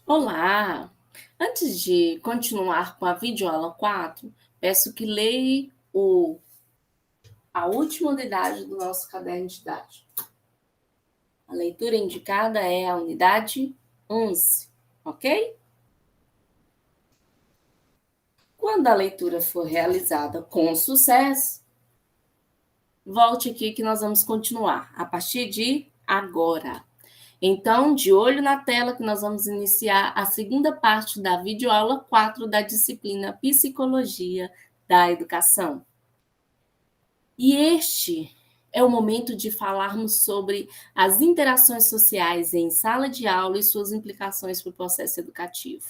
Olá! Antes de continuar com a videoaula 4, peço que leia a última unidade do nosso caderno de didático. A leitura indicada é a unidade 11, ok? Quando a leitura for realizada com sucesso, volte aqui que nós vamos continuar a partir de agora. Então, de olho na tela que nós vamos iniciar a segunda parte da videoaula 4 da disciplina Psicologia da Educação. E este é o momento de falarmos sobre as interações sociais em sala de aula e suas implicações para o processo educativo.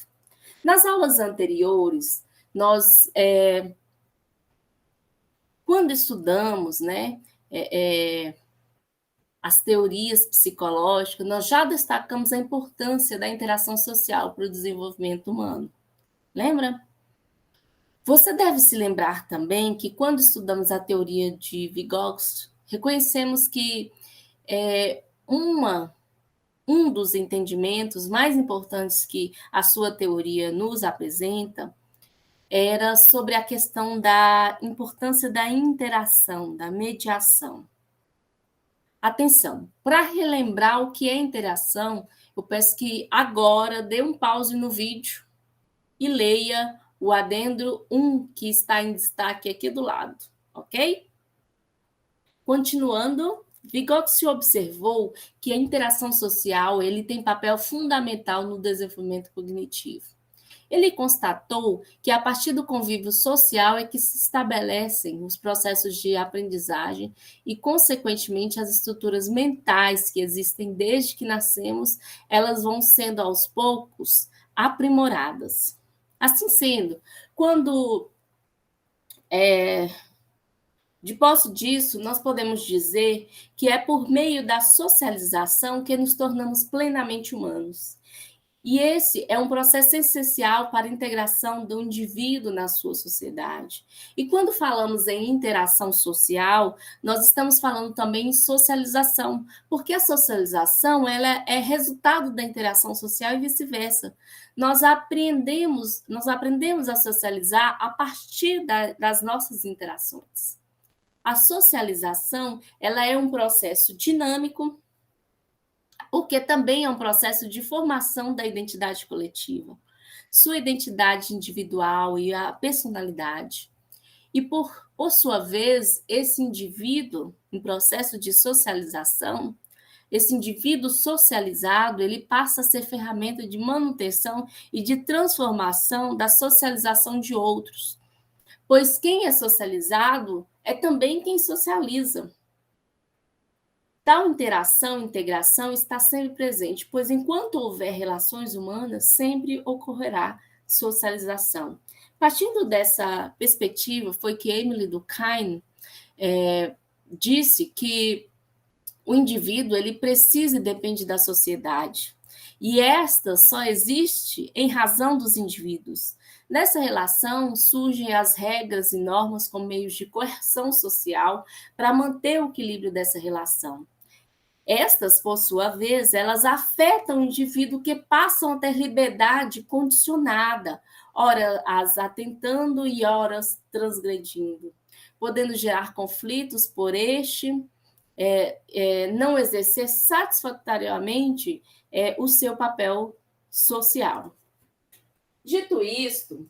Nas aulas anteriores, nós, quando estudamos, as teorias psicológicas, nós já destacamos a importância da interação social para o desenvolvimento humano. Lembra? Você deve se lembrar também que quando estudamos a teoria de Vygotsky, reconhecemos que um dos entendimentos mais importantes que a sua teoria nos apresenta era sobre a questão da importância da interação, da mediação. Atenção, para relembrar o que é interação, eu peço que agora dê um pause no vídeo e leia o adendo 1, que está em destaque aqui do lado, ok? Continuando, Vygotsky observou que a interação social ele tem papel fundamental no desenvolvimento cognitivo. Ele constatou que a partir do convívio social é que se estabelecem os processos de aprendizagem e, consequentemente, as estruturas mentais que existem desde que nascemos, elas vão sendo aos poucos aprimoradas. Assim sendo, quando de posse disso, nós podemos dizer que é por meio da socialização que nos tornamos plenamente humanos. E esse é um processo essencial para a integração do indivíduo na sua sociedade. E quando falamos em interação social, nós estamos falando também em socialização, porque a socialização ela é resultado da interação social e vice-versa. Nós aprendemos a socializar a partir das nossas interações. A socialização ela é um processo dinâmico, porque também é um processo de formação da identidade coletiva, sua identidade individual e a personalidade. E, por sua vez, esse indivíduo, em processo de socialização, esse indivíduo socializado, ele passa a ser ferramenta de manutenção e de transformação da socialização de outros, pois quem é socializado é também quem socializa. Tal interação e integração está sempre presente, pois enquanto houver relações humanas, sempre ocorrerá socialização. Partindo dessa perspectiva, foi que Emily Durkheim disse que o indivíduo ele precisa e depende da sociedade, e esta só existe em razão dos indivíduos. Nessa relação surgem as regras e normas como meios de coerção social para manter o equilíbrio dessa relação. Estas, por sua vez, elas afetam o indivíduo que passam a ter liberdade condicionada, ora as atentando e ora transgredindo, podendo gerar conflitos por este não exercer satisfatoriamente o seu papel social. Dito isto,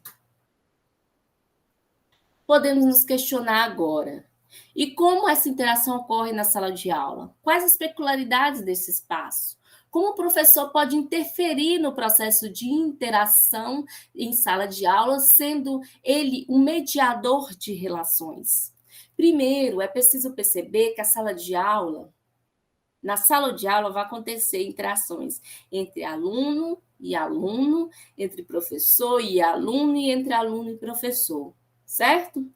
podemos nos questionar agora. E como essa interação ocorre na sala de aula? Quais as peculiaridades desse espaço? Como o professor pode interferir no processo de interação em sala de aula, sendo ele um mediador de relações? Primeiro, é preciso perceber que na sala de aula vai acontecer interações entre aluno e aluno, entre professor e aluno e entre aluno e professor, certo?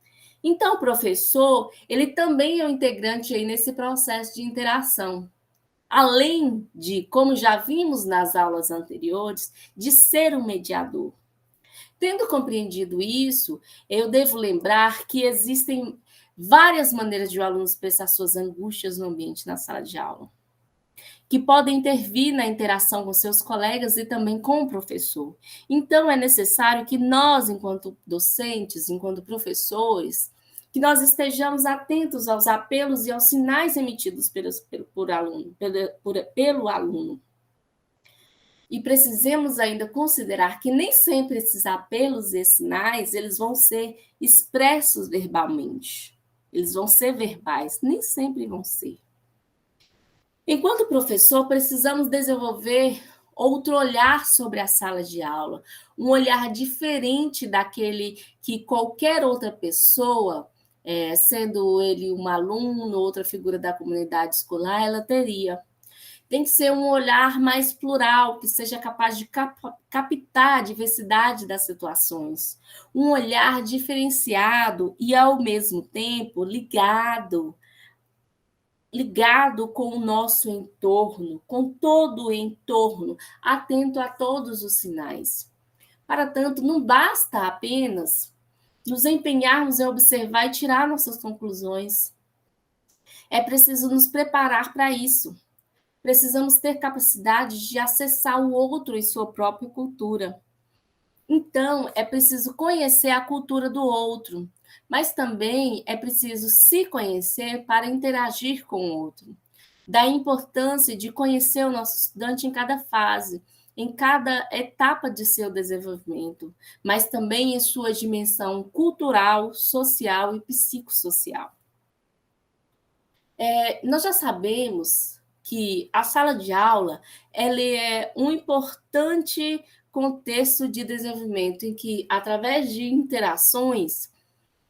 Então, o professor, ele também é um integrante aí nesse processo de interação. Além de, como já vimos nas aulas anteriores, de ser um mediador. Tendo compreendido isso, eu devo lembrar que existem várias maneiras de o aluno expressar suas angústias no ambiente na sala de aula. que podem intervir na interação com seus colegas e também com o professor. Então, é necessário que nós, enquanto docentes, enquanto professores, que nós estejamos atentos aos apelos e aos sinais emitidos pelo aluno. E precisamos ainda considerar que nem sempre esses apelos e sinais eles vão ser expressos verbalmente. Eles vão ser verbais, nem sempre vão ser. Enquanto professor, precisamos desenvolver outro olhar sobre a sala de aula, um olhar diferente daquele que qualquer outra pessoa, sendo ele um aluno, outra figura da comunidade escolar, ela teria. Tem que ser um olhar mais plural, que seja capaz de captar a diversidade das situações. Um olhar diferenciado e, ao mesmo tempo, ligado com o nosso entorno, com todo o entorno, atento a todos os sinais. Para tanto, não basta apenas nos empenharmos em observar e tirar nossas conclusões. É preciso nos preparar para isso. Precisamos ter capacidade de acessar o outro em sua própria cultura. Então, é preciso conhecer a cultura do outro, mas também é preciso se conhecer para interagir com o outro. Da importância de conhecer o nosso estudante em cada fase, em cada etapa de seu desenvolvimento, mas também em sua dimensão cultural, social e psicossocial. Nós já sabemos que a sala de aula ela é um importante contexto de desenvolvimento em que, através de interações,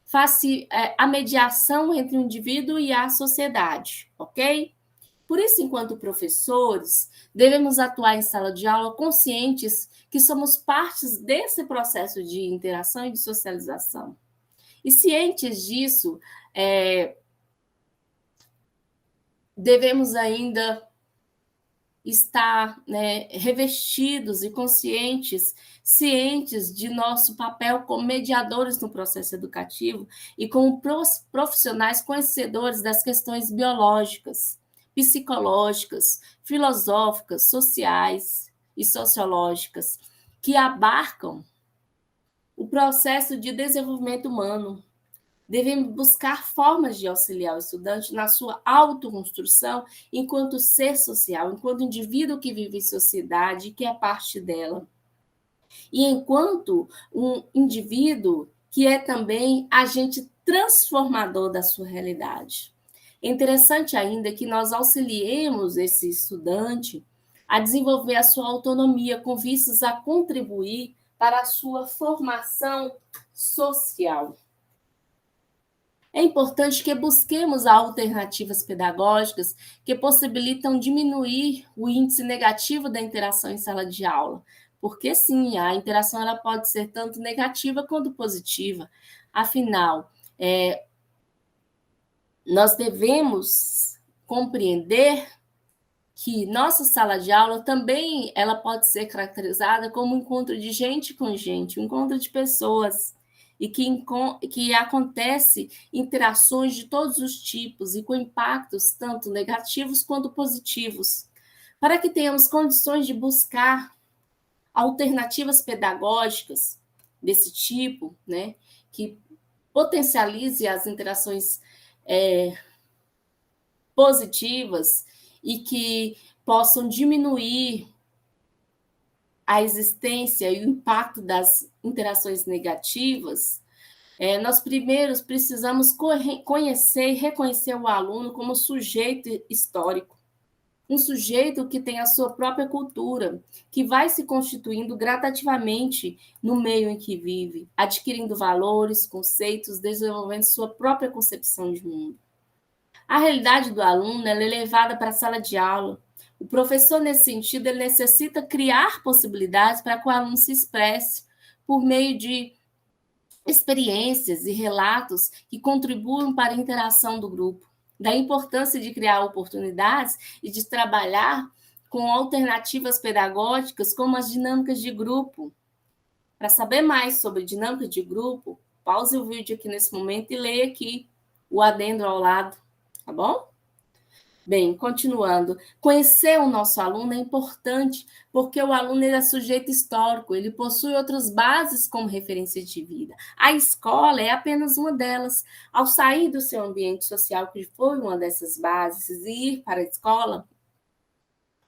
faz-se a mediação entre o indivíduo e a sociedade, ok? Por isso, enquanto professores, devemos atuar em sala de aula conscientes que somos partes desse processo de interação e de socialização. E cientes disso, devemos ainda estar revestidos e conscientes, cientes de nosso papel como mediadores no processo educativo e como profissionais conhecedores das questões biológicas, psicológicas, filosóficas, sociais e sociológicas, que abarcam o processo de desenvolvimento humano. Devemos buscar formas de auxiliar o estudante na sua autoconstrução enquanto ser social, enquanto indivíduo que vive em sociedade e que é parte dela. E enquanto um indivíduo que é também agente transformador da sua realidade. É interessante ainda que nós auxiliemos esse estudante a desenvolver a sua autonomia com vistas a contribuir para a sua formação social. É importante que busquemos alternativas pedagógicas que possibilitam diminuir o índice negativo da interação em sala de aula, porque sim, a interação ela pode ser tanto negativa quanto positiva. Afinal, nós devemos compreender que nossa sala de aula também ela pode ser caracterizada como um encontro de gente com gente, um encontro de pessoas, e que acontece interações de todos os tipos e com impactos tanto negativos quanto positivos, para que tenhamos condições de buscar alternativas pedagógicas desse tipo, que potencialize as interações positivas e que possam diminuir a existência e o impacto das interações negativas, nós primeiros precisamos conhecer e reconhecer o aluno como sujeito histórico, um sujeito que tem a sua própria cultura, que vai se constituindo gradativamente no meio em que vive, adquirindo valores, conceitos, desenvolvendo sua própria concepção de mundo. A realidade do aluno é levada para a sala de aula. O professor, nesse sentido, ele necessita criar possibilidades para que o aluno se expresse por meio de experiências e relatos que contribuam para a interação do grupo. Da importância de criar oportunidades e de trabalhar com alternativas pedagógicas como as dinâmicas de grupo. Para saber mais sobre dinâmica de grupo, pause o vídeo aqui nesse momento e leia aqui o adendo ao lado, tá bom? Bem, continuando, conhecer o nosso aluno é importante porque o aluno ele é sujeito histórico, ele possui outras bases como referência de vida. A escola é apenas uma delas. Ao sair do seu ambiente social, que foi uma dessas bases, e ir para a escola,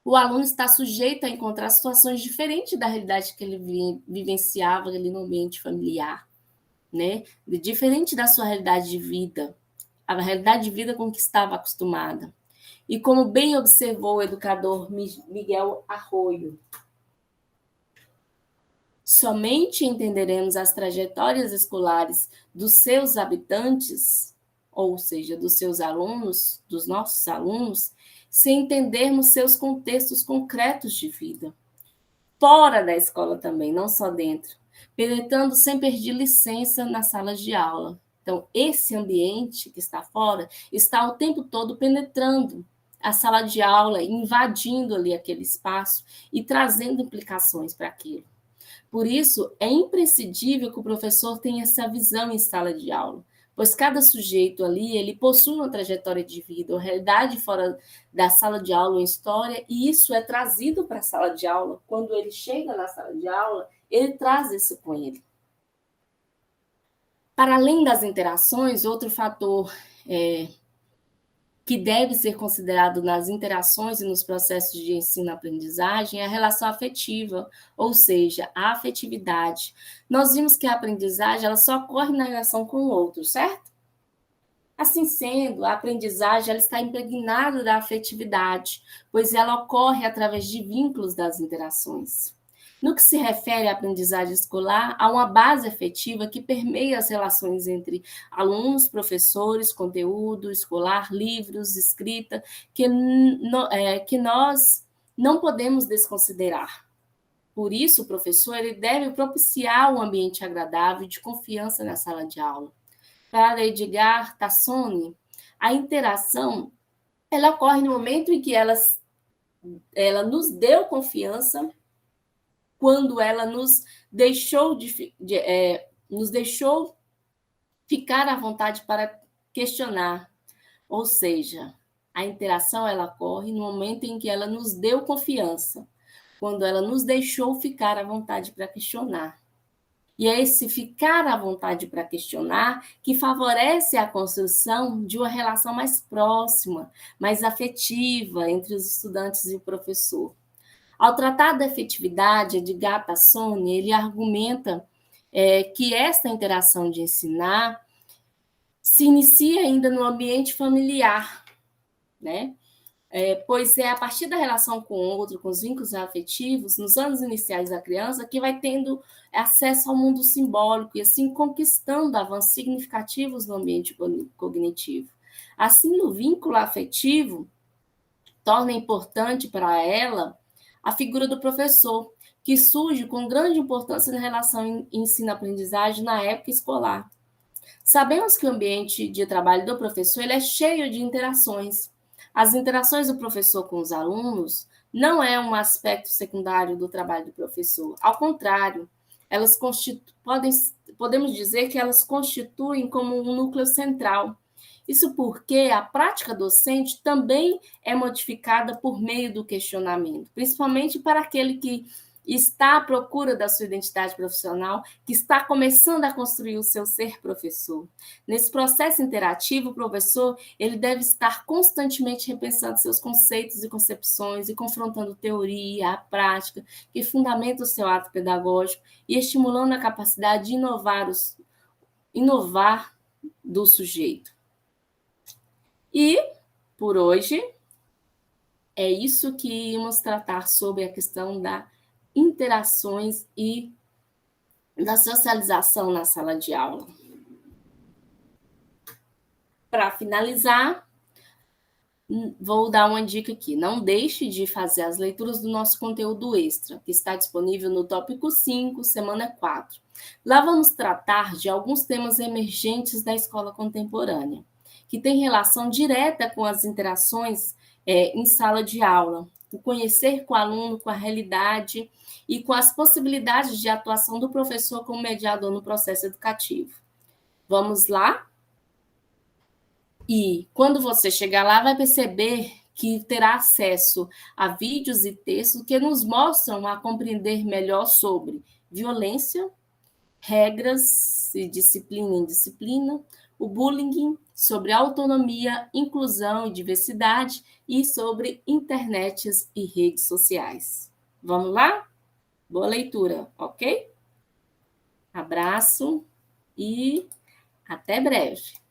o aluno está sujeito a encontrar situações diferentes da realidade que ele vivenciava ali no ambiente familiar, né? Diferente da sua realidade de vida, a realidade de vida com que estava acostumada. E como bem observou o educador Miguel Arroio, somente entenderemos as trajetórias escolares dos seus habitantes, ou seja, dos seus alunos, dos nossos alunos, se entendermos seus contextos concretos de vida. Fora da escola também, não só dentro, penetrando sem perder licença nas salas de aula. Então, esse ambiente que está fora está o tempo todo penetrando a sala de aula, invadindo ali aquele espaço e trazendo implicações para aquilo. Por isso, é imprescindível que o professor tenha essa visão em sala de aula, pois cada sujeito ali, ele possui uma trajetória de vida, uma realidade fora da sala de aula, uma história, e isso é trazido para a sala de aula. Quando ele chega na sala de aula, ele traz isso com ele. Para além das interações, outro fator que deve ser considerado nas interações e nos processos de ensino-aprendizagem é a relação afetiva, ou seja, a afetividade. Nós vimos que a aprendizagem ela só ocorre na relação com o outro, certo? Assim sendo, a aprendizagem ela está impregnada da afetividade, pois ela ocorre através de vínculos das interações. No que se refere à aprendizagem escolar, há uma base afetiva que permeia as relações entre alunos, professores, conteúdo escolar, livros, escrita, que nós não podemos desconsiderar. Por isso, o professor ele deve propiciar um ambiente agradável e de confiança na sala de aula. Para Edgar Tassoni, a interação ela ocorre no momento em que ela nos deu confiança, quando ela nos deixou, nos deixou ficar à vontade para questionar. Ou seja, a interação ela ocorre no momento em que ela nos deu confiança, quando ela nos deixou ficar à vontade para questionar. E é esse ficar à vontade para questionar que favorece a construção de uma relação mais próxima, mais afetiva entre os estudantes e o professor. Ao tratar da efetividade, Edgar Tassoni, ele argumenta que esta interação de ensinar se inicia ainda no ambiente familiar, né? Pois é a partir da relação com o outro, com os vínculos afetivos, nos anos iniciais da criança, que vai tendo acesso ao mundo simbólico e assim conquistando avanços significativos no ambiente cognitivo. Assim, no vínculo afetivo, torna importante para ela a figura do professor, que surge com grande importância na relação ensino-aprendizagem na época escolar. Sabemos que o ambiente de trabalho do professor ele é cheio de interações. As interações do professor com os alunos não é um aspecto secundário do trabalho do professor. Ao contrário, elas podemos dizer que elas constituem como um núcleo central. Isso porque a prática docente também é modificada por meio do questionamento, principalmente para aquele que está à procura da sua identidade profissional, que está começando a construir o seu ser professor. Nesse processo interativo, o professor ele deve estar constantemente repensando seus conceitos e concepções e confrontando teoria, a prática, que fundamenta o seu ato pedagógico e estimulando a capacidade de inovar do sujeito. E, por hoje, é isso que íamos tratar sobre a questão da interações e da socialização na sala de aula. Para finalizar, vou dar uma dica aqui. Não deixe de fazer as leituras do nosso conteúdo extra, que está disponível no tópico 5, semana 4. Lá vamos tratar de alguns temas emergentes da escola contemporânea, que tem relação direta com as interações em sala de aula, o conhecer com o aluno, com a realidade e com as possibilidades de atuação do professor como mediador no processo educativo. Vamos lá? E quando você chegar lá, vai perceber que terá acesso a vídeos e textos que nos mostram a compreender melhor sobre violência, regras e disciplina e indisciplina, o bullying, sobre autonomia, inclusão e diversidade e sobre internets e redes sociais. Vamos lá? Boa leitura, ok? Abraço e até breve.